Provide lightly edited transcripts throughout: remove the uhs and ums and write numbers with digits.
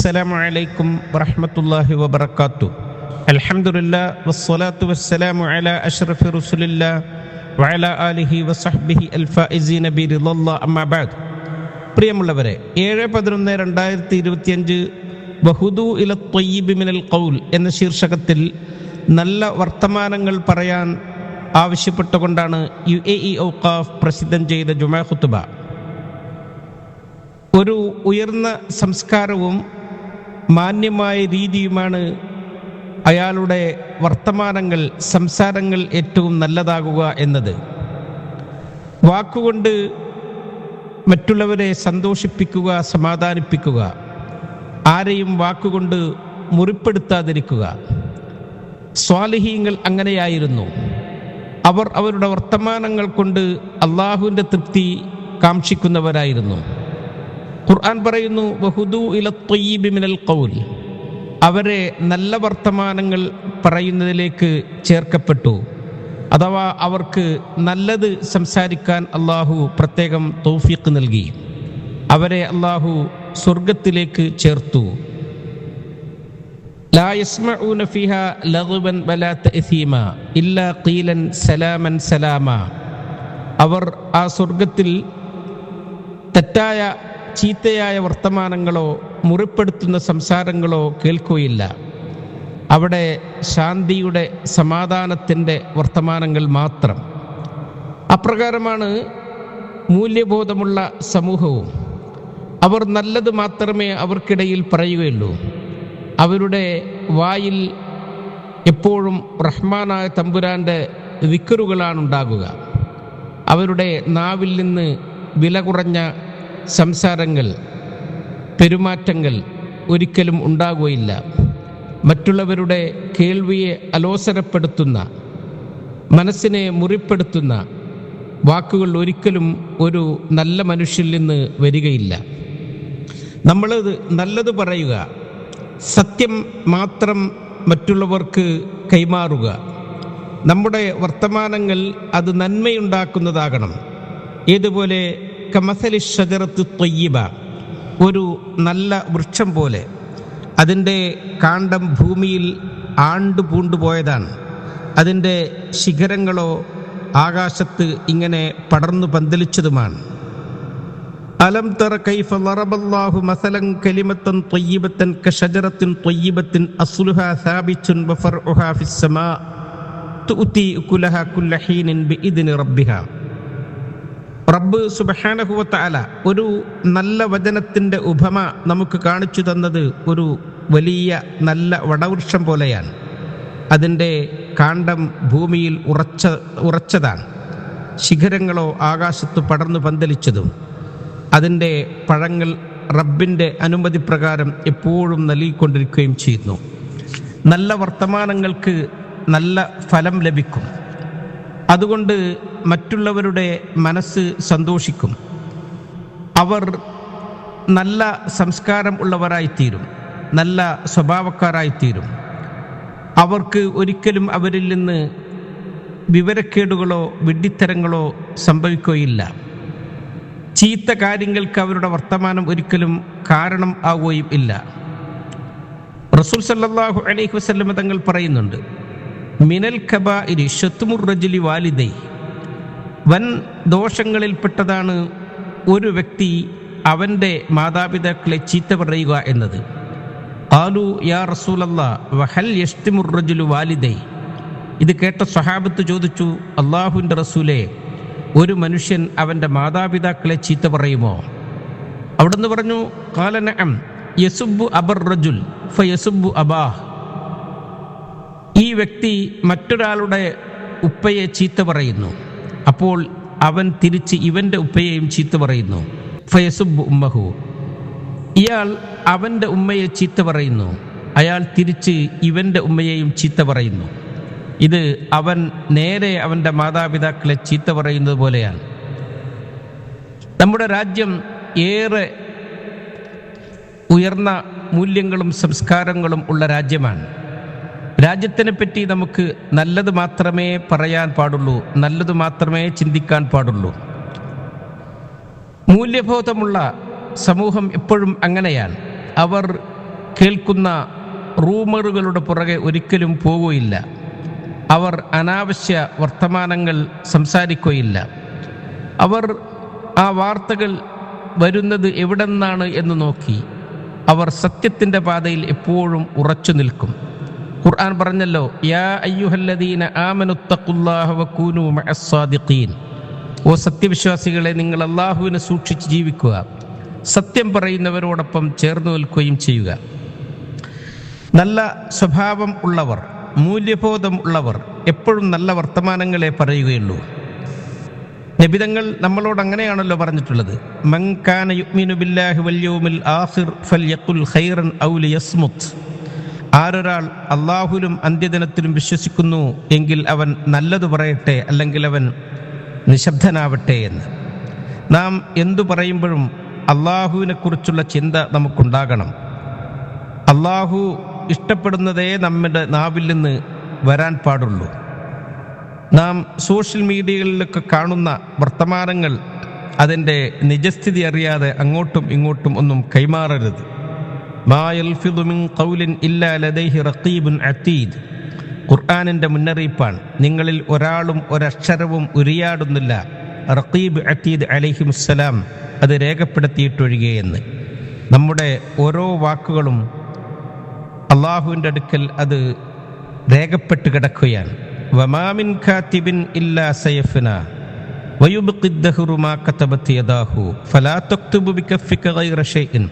അസ്സലാമു അലൈക്കും വറഹ്മത്തുള്ളാഹി വബറകാതുഹു. അൽഹംദുലില്ലാഹ് വസ്സലാത്തു വസ്സലാമു അലാ അഷ്റഫി റസൂലില്ലാഹ് വഅലാ ആലിഹി വസഹ്ബിഹി അൽഫായിസീന ബിറിളല്ലാഹ് അമ്മാ ബഅദ്. പ്രിയമുള്ളവരെ, 7/11/2025 വഹുദു ഇല ത്വയ്യിബി മിനൽ ഖൗൽ എന്ന ശീർഷകത്തിൽ നല്ല വർത്തമാനങ്ങൾ പറയാൻ ആവശ്യപ്പെട്ടുകൊണ്ടാണ് UAE ഔഖാഫ് പ്രസിദ്ധം ചെയ്ത ജുമാ ഖുതുബ. ഒരു ഉയർന്ന സംസ്കാരവും മാന്യമായ രീതിയുമാണ് അയാളുടെ വർത്തമാനങ്ങൾ, സംസാരങ്ങൾ ഏറ്റവും നല്ലതാകുക എന്നത്. വാക്കുകൊണ്ട് മറ്റുള്ളവരെ സന്തോഷിപ്പിക്കുക, സമാധാനിപ്പിക്കുക, ആരെയും വാക്കുകൊണ്ട് മുറിപ്പെടുത്താതിരിക്കുക. സ്വാലിഹീങ്ങൾ അങ്ങനെയായിരുന്നു. അവർ അവരുടെ വർത്തമാനങ്ങൾ കൊണ്ട് അള്ളാഹുവിൻ്റെ തൃപ്തി കാക്ഷിക്കുന്നവരായിരുന്നു. ഖുർആൻ പറയുന്നു, വഹുദു ഇല ത്വയ്യിബി മിനൽ ഖൗൽ. അവരെ നല്ല വർത്തമാനങ്ങൾ പറയുന്നതിലേക്ക് ചേർക്കപ്പെട്ടു. അഥവാ അവർക്ക് നല്ലത് സംസാരിക്കാൻ അള്ളാഹു പ്രത്യേകം തൗഫീഖ് നൽകി. അവരെ അള്ളാഹു സ്വർഗത്തിലേക്ക് ചേർത്തു. ലാ യസ്മഊന ഫിഹാ ലഗ്വൻ വലാ തഅസീമ ഇല്ലാ ഖീലൻ സലാമൻ സലാമ. അവർ ആ സ്വർഗത്തിൽ തെറ്റായ ചീത്തയായ വർത്തമാനങ്ങളോ മുറിപ്പെടുത്തുന്ന സംസാരങ്ങളോ കേൾക്കുകയില്ല. അവിടെ ശാന്തിയുടെ, സമാധാനത്തിൻ്റെ വർത്തമാനങ്ങൾ മാത്രം. അപ്രകാരമാണ് മൂല്യബോധമുള്ള സമൂഹവും. അവർ നല്ലത് മാത്രമേ അവർക്കിടയിൽ പറയുകയുള്ളൂ. അവരുടെ വായിൽ എപ്പോഴും റഹ്മാനായ തമ്പുരാൻ്റെ ദിക്റുകളാണ് ഉണ്ടാകുക. അവരുടെ നാവിൽ നിന്ന് വില കുറഞ്ഞ സംസാരങ്ങൾ, പെരുമാറ്റങ്ങൾ ഒരിക്കലും ഉണ്ടാകുകയില്ല. മറ്റുള്ളവരുടെ കേൾവിയെ അലോസരപ്പെടുത്തുന്ന, മനസ്സിനെ മുറിപ്പെടുത്തുന്ന വാക്കുകൾ ഒരിക്കലും ഒരു നല്ല മനുഷ്യനിൽ നിന്ന് വരികയില്ല. നമ്മൾ നല്ലത് പറയുക, സത്യം മാത്രം മറ്റുള്ളവർക്ക് കൈമാറുക. നമ്മുടെ വർത്തമാനങ്ങൾ അത് നന്മയുണ്ടാക്കുന്നതാകണം. ഏതുപോലെ കമസലി ഷജറത്ത് ത്വയ്യിബ, ഒരു നല്ല വൃക്ഷം പോലെ. അതിൻ്റെ കാണ്ഡം ഭൂമിയിൽ ആണ്ടു പൂണ്ടുപോയതാണ്. അതിൻ്റെ ശിഖരങ്ങളോ ആകാശത്ത് ഇങ്ങനെ പടർന്നു പന്തലിച്ചതുമാണ്. അലം തറ കൈഫ ലറബല്ലാഹു മസലൻ കലിമത്തൻ ത്വയ്യിബത്തൻ കശജറത്തിൻ ത്വയ്യിബത്തിൻ അസ്ലുഹാ സാബിത്തുൻ വഫർഉഹാ ഫിസ്സമാ തുഅതി ഉകുലഹാ കുല്ല ഹീനിൻ ബിഇദ്നി റബ്ബിഹാ. റബ്ബ് സുബ്ഹാനഹു വ തആല ഒരു നല്ല വചനത്തിൻ്റെ ഉപമ നമുക്ക് കാണിച്ചു തന്നത് ഒരു വലിയ നല്ല വടവൃക്ഷം പോലെയാണ്. അതിൻ്റെ കാണ്ഡം ഭൂമിയിൽ ഉറച്ചതാണ്. ശിഖരങ്ങളോ ആകാശത്ത് പടർന്നു പന്തലിച്ചതും. അതിൻ്റെ പഴങ്ങൾ റബ്ബിൻ്റെ അനുമതി പ്രകാരം എപ്പോഴും നൽകിക്കൊണ്ടിരിക്കുകയും ചെയ്യുന്നു. നല്ല വർത്തമാനങ്ങൾക്ക് നല്ല ഫലം ലഭിക്കും. അതുകൊണ്ട് മറ്റുള്ളവരുടെ മനസ്സ് സന്തോഷിക്കും. അവർ നല്ല സംസ്കാരം ഉള്ളവരായിത്തീരും, നല്ല സ്വഭാവക്കാരായിത്തീരും. അവർക്ക് ഒരിക്കലും അവരിൽ നിന്ന് വിവരക്കേടുകളോ വിഡ്ഢിത്തരങ്ങളോ സംഭവിക്കുകയില്ല. ചീത്ത കാര്യങ്ങൾക്ക് അവരുടെ വർത്തമാനം ഒരിക്കലും കാരണം ആവുകയും ഇല്ല. റസൂൽ സല്ലല്ലാഹു അലൈഹി വസല്ലം തങ്ങൾ പറയുന്നുണ്ട്, മിനൽ കബാഇരി ശത്മുർ റജുലി വാലിദൈ. വൻ ദോഷങ്ങളിൽപ്പെട്ടതാണ് ഒരു വ്യക്തി അവൻ്റെ മാതാപിതാക്കളെ ചീത്ത പറയുക എന്നത്. ഖാലു യാ റസൂലല്ലാഹ് വഹൽ യശ്തിമുർ റജുലു വാലിദൈ. ഇത് കേട്ട സ്വഹാബത്ത് ചോദിച്ചു, അല്ലാഹുവിൻ്റെ റസൂലേ, ഒരു മനുഷ്യൻ അവൻ്റെ മാതാപിതാക്കളെ ചീത്ത പറയുമോ? അവിടുന്ന് പറഞ്ഞു, ഖാല നഅം യസുബ്ബു അബർ റജുൽ ഫയസുബ്ബു അബാഹ്. ഈ വ്യക്തി മറ്റൊരാളുടെ ഉപ്പയെ ചീത്ത പറയുന്നു, അപ്പോൾ അവൻ തിരിച്ച് ഇവൻ്റെ ഉപ്പയെയും ചീത്ത പറയുന്നു. ഫയസുബ്ബു ഉമ്മഹു. ഇയാൾ അവൻ്റെ ഉമ്മയെ ചീത്ത പറയുന്നു, അയാൾ തിരിച്ച് ഇവൻ്റെ ഉമ്മയെയും ചീത്ത പറയുന്നു. ഇത് അവൻ നേരെ അവൻ്റെ മാതാപിതാക്കളെ ചീത്ത പറയുന്നത് പോലെയാണ്. നമ്മുടെ രാജ്യം ഏറെ ഉയർന്ന മൂല്യങ്ങളും സംസ്കാരങ്ങളും ഉള്ള രാജ്യമാണ്. രാജ്യത്തിനെ പറ്റി നമുക്ക് നല്ലത് മാത്രമേ പറയാൻ പാടുള്ളൂ, നല്ലത് മാത്രമേ ചിന്തിക്കാൻ പാടുള്ളൂ. മൂല്യബോധമുള്ള സമൂഹം എപ്പോഴും അങ്ങനെയാണ്. അവർ കേൾക്കുന്ന റൂമറുകളുടെ പുറകെ ഒരിക്കലും പോവുകയില്ല. അവർ അനാവശ്യ വർത്തമാനങ്ങൾ സംസാരിക്കുകയില്ല. അവർ ആ വാർത്തകൾ വരുന്നത് എവിടെ നിന്നാണ് എന്ന് നോക്കി അവർ സത്യത്തിൻ്റെ പാതയിൽ എപ്പോഴും ഉറച്ചു നിൽക്കും. ഖുർആൻ പറഞ്ഞല്ലോ, യാ അയ്യുഹല്ലദീന ആമനുത്തഖുല്ലാഹ വകൂനൂ മഅസ്സാദിഖീൻ. ഓ സത്യവിശ്വാസികളെ, നിങ്ങൾ അല്ലാഹുവിനെ സൂക്ഷിച്ച് ജീവിക്കുക, സത്യം പറയുന്നവരോടൊപ്പം ചേർന്ന് നിൽക്കുകയും ചെയ്യുക. നല്ല സ്വഭാവം ഉള്ളവർ, മൂല്യബോധം ഉള്ളവർ എപ്പോഴും നല്ല വർത്തമാനങ്ങളെ പറയുകയുള്ളൂ. നബിതങ്ങൾ നമ്മളോട് അങ്ങനെയാണല്ലോ പറഞ്ഞിട്ടുള്ളത്, മൻ കാന യുഅ്മിനു ബില്ലാഹി വൽ യൗമിൽ ആഖിർ ഫൽയഖുൽ ഖൈറൻ ഔ ലിയസ്മുത്. ആരൊരാൾ അള്ളാഹുവിലും അന്ത്യദിനത്തിലും വിശ്വസിക്കുന്നു എങ്കിൽ അവൻ നല്ലത് പറയട്ടെ, അല്ലെങ്കിൽ അവൻ നിശബ്ദനാവട്ടെ എന്ന്. നാം എന്തു പറയുമ്പോഴും അള്ളാഹുവിനെ കുറിച്ചുള്ള ചിന്ത നമുക്കുണ്ടാകണം. അള്ളാഹു ഇഷ്ടപ്പെടുന്നതേ നമ്മുടെ നാവിൽ നിന്ന് വരാൻ പാടുള്ളൂ. നാം സോഷ്യൽ മീഡിയകളിലൊക്കെ കാണുന്ന വർത്തമാനങ്ങൾ അതിൻ്റെ നിജസ്ഥിതി അറിയാതെ അങ്ങോട്ടും ഇങ്ങോട്ടും ഒന്നും കൈമാറരുത്. മാ യൽഫിദു മിൻ ഖൗലിൻ ഇല്ലാ ലദൈഹി റഖീബുൻ അതീദ്. ഖുർആനിൻ്റെ മുന്നറിയിപ്പാണ്, നിങ്ങളിൽ ഒരാളും ഒരക്ഷരവും ഉരിയാടുന്നില്ല, റഖീബ് അതീദ് അലൈഹിമുസ്സലാം അത് രേഖപ്പെടുത്തിയിട്ടൊഴികെയെന്ന്. നമ്മുടെ ഓരോ വാക്കുകളും അള്ളാഹുവിൻ്റെ അടുക്കൽ അത് രേഖപ്പെട്ട് കിടക്കുകയാണ്. വമാ മിൻ കാതിബിൻ ഇല്ലാ സയഫ്നാ വയുബ്ഖി ദഹ്റു മാ കതബത് യദാഹു ഫലാ തക്തുബു ബികഫിക ഗൈറ ഷൈഇൻ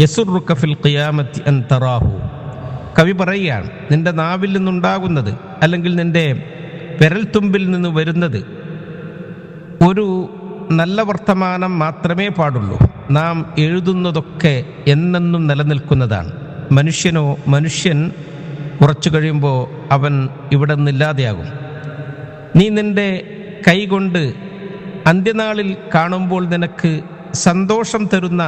യസുറുക ഫിൽ ഖിയാമത്തി അൻ തറാഹു. കവി പറയുകയാണ്, നിന്റെ നാവിൽ നിന്നുണ്ടാകുന്നത് അല്ലെങ്കിൽ നിന്റെ വിരൽത്തുമ്പിൽ നിന്ന് വരുന്നത് ഒരു നല്ല വർത്തമാനം മാത്രമേ പാടുള്ളൂ. നാം എഴുതുന്നതൊക്കെ എന്നെന്നും നിലനിൽക്കുന്നതാണ്. മനുഷ്യൻ കുറച്ചു കഴിയുമ്പോൾ അവൻ ഇവിടെ നിന്നില്ലാതെയാകും. നീ നിന്റെ കൈകൊണ്ട് അന്ത്യനാളിൽ കാണുമ്പോൾ നിനക്ക് സന്തോഷം തരുന്ന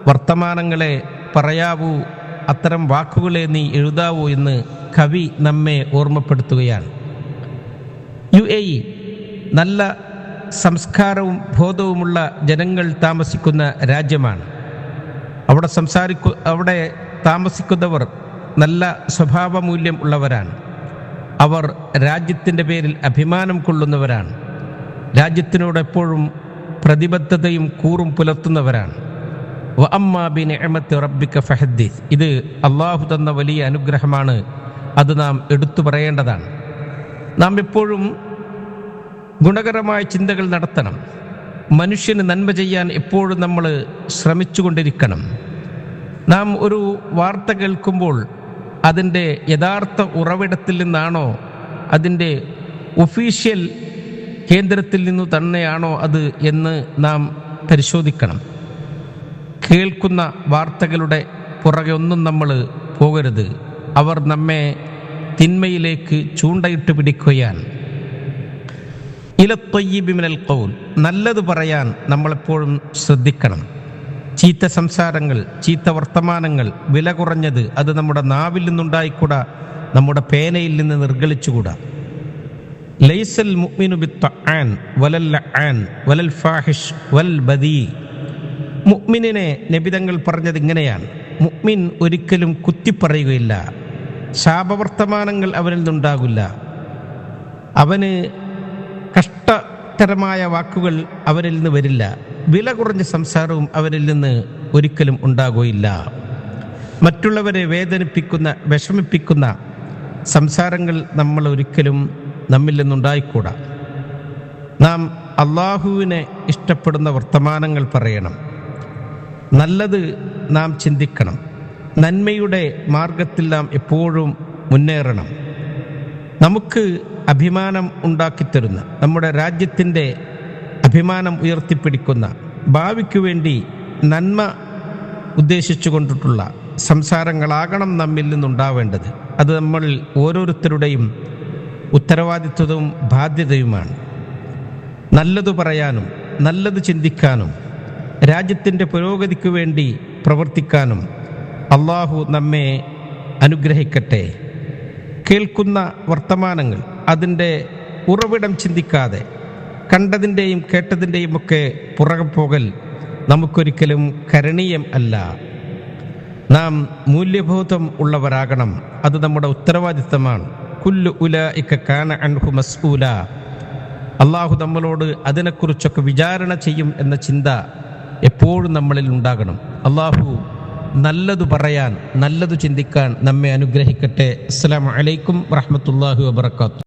വർത്തമാനങ്ങളെ പറയാവൂ, അത്തരം വാക്കുകളെ നീ എഴുതാവൂ എന്ന് കവി നമ്മെ ഓർമ്മപ്പെടുത്തുകയാണ്. UAE നല്ല സംസ്കാരവും ബോധവുമുള്ള ജനങ്ങൾ താമസിക്കുന്ന രാജ്യമാണ്. അവിടെ താമസിക്കുന്നവർ നല്ല സ്വഭാവമൂല്യം ഉള്ളവരാണ്. അവർ രാജ്യത്തിൻ്റെ പേരിൽ അഭിമാനം കൊള്ളുന്നവരാണ്. രാജ്യത്തിനോട് എപ്പോഴും പ്രതിബദ്ധതയും കൂറും പുലർത്തുന്നവരാണ്. വഅമ്മാ ബിനിഅമത്തി റബ്ബിക ഫഹദ്ദിസ്. ഇത് അള്ളാഹു തന്ന വലിയ അനുഗ്രഹമാണ്, അത് നാം എടുത്തു പറയേണ്ടതാണ്. നാം എപ്പോഴും ഗുണകരമായ ചിന്തകൾ നടത്തണം. മനുഷ്യന് നന്മ ചെയ്യാൻ എപ്പോഴും നമ്മൾ ശ്രമിച്ചുകൊണ്ടിരിക്കണം. നാം ഒരു വാർത്ത കേൾക്കുമ്പോൾ അതിൻ്റെ യഥാർത്ഥ ഉറവിടത്തിൽ നിന്നാണോ, അതിൻ്റെ ഒഫീഷ്യൽ കേന്ദ്രത്തിൽ നിന്നു തന്നെയാണോ അത് എന്ന് നാം പരിശോധിക്കണം. കേൾക്കുന്ന വാർത്തകളുടെ പുറകെ ഒന്നും നമ്മൾ പോകരുത്. അവർ നമ്മെ തിന്മയിലേക്ക് ചൂണ്ടയിട്ട് പിടിക്കുകയാണ്. ഇലത്തൊയ്യിബി മിനൽ ഖൗൽ, നല്ലത് പറയാൻ നമ്മളെപ്പോഴും ശ്രദ്ധിക്കണം. ചീത്ത സംസാരങ്ങൾ, ചീത്ത വർത്തമാനങ്ങൾ, വില കുറഞ്ഞത് അത് നമ്മുടെ നാവിൽ നിന്നുണ്ടായിക്കൂടാ, നമ്മുടെ പേനയിൽ നിന്ന് നിർഗളിച്ചുകൂടാ. ലൈസൽ മുഅ്മിനു ബിത്തആൻ വലൽ ലആൻ വലൽ ഫാഹിഷ് വൽ ബദീ. മുഅ്മിനിനെ നബിതങ്ങൾ പറഞ്ഞത് ഇങ്ങനെയാണ്, മുഅ്മിൻ ഒരിക്കലും കുത്തിപ്പറയുകയില്ല, ശാപവർത്തമാനങ്ങൾ അവനിൽ നിന്നുണ്ടാകില്ല, അവന് കഷ്ടതരമായ വാക്കുകൾ അവരിൽ നിന്ന് വരില്ല, വില കുറഞ്ഞ സംസാരവും അവരിൽ നിന്ന് ഒരിക്കലും ഉണ്ടാകുകയില്ല. മറ്റുള്ളവരെ വേദനിപ്പിക്കുന്ന, വിഷമിപ്പിക്കുന്ന സംസാരങ്ങൾ നമ്മൾ ഒരിക്കലും നമ്മിൽ നിന്നുണ്ടായിക്കൂടാ. നാം അള്ളാഹുവിനെ ഇഷ്ടപ്പെടുന്ന വർത്തമാനങ്ങൾ പറയണം. നല്ലത് നാം ചിന്തിക്കണം. നന്മയുടെ മാർഗത്തിൽ നാം എപ്പോഴും മുന്നേറണം. നമുക്ക് അഭിമാനം ഉണ്ടാക്കിത്തരുന്ന, നമ്മുടെ രാജ്യത്തിൻ്റെ അഭിമാനം ഉയർത്തിപ്പിടിക്കുന്ന, ഭാവിക്ക് വേണ്ടി നന്മ ഉദ്ദേശിച്ചു കൊണ്ടിട്ടുള്ള സംസാരങ്ങളാകണം നമ്മിൽ നിന്നുണ്ടാവേണ്ടത്. അത് നമ്മൾ ഓരോരുത്തരുടെയും ഉത്തരവാദിത്വവും ബാധ്യതയുമാണ്. നല്ലത് പറയാനും നല്ലത് ചിന്തിക്കാനും രാജ്യത്തിൻ്റെ പുരോഗതിക്ക് വേണ്ടി പ്രവർത്തിക്കാനും അള്ളാഹു നമ്മെ അനുഗ്രഹിക്കട്ടെ. കേൾക്കുന്ന വർത്തമാനങ്ങൾ അതിൻ്റെ ഉറവിടം ചിന്തിക്കാതെ കണ്ടതിൻ്റെയും കേട്ടതിൻ്റെയും ഒക്കെ പുറകെ പോകൽ നമുക്കൊരിക്കലും കരണീയം അല്ല. നാം മൂല്യബോധം ഉള്ളവരാകണം. അത് നമ്മുടെ ഉത്തരവാദിത്തമാണ്. കുല്ലു ഉലൈക കാന അൻഹു മസ്ഊല. അള്ളാഹു നമ്മളോട് അതിനെക്കുറിച്ചൊക്കെ വിചാരണ ചെയ്യും എന്ന ചിന്ത എപ്പോഴും നമ്മളിൽ ഉണ്ടാകണം. അള്ളാഹു നല്ലതു പറയാൻ, നല്ലതു ചിന്തിക്കാൻ നമ്മെ അനുഗ്രഹിക്കട്ടെ. അസ്സലാമു അലൈക്കും വറഹ്മത്തുള്ളാഹി വബറകാതുഹു.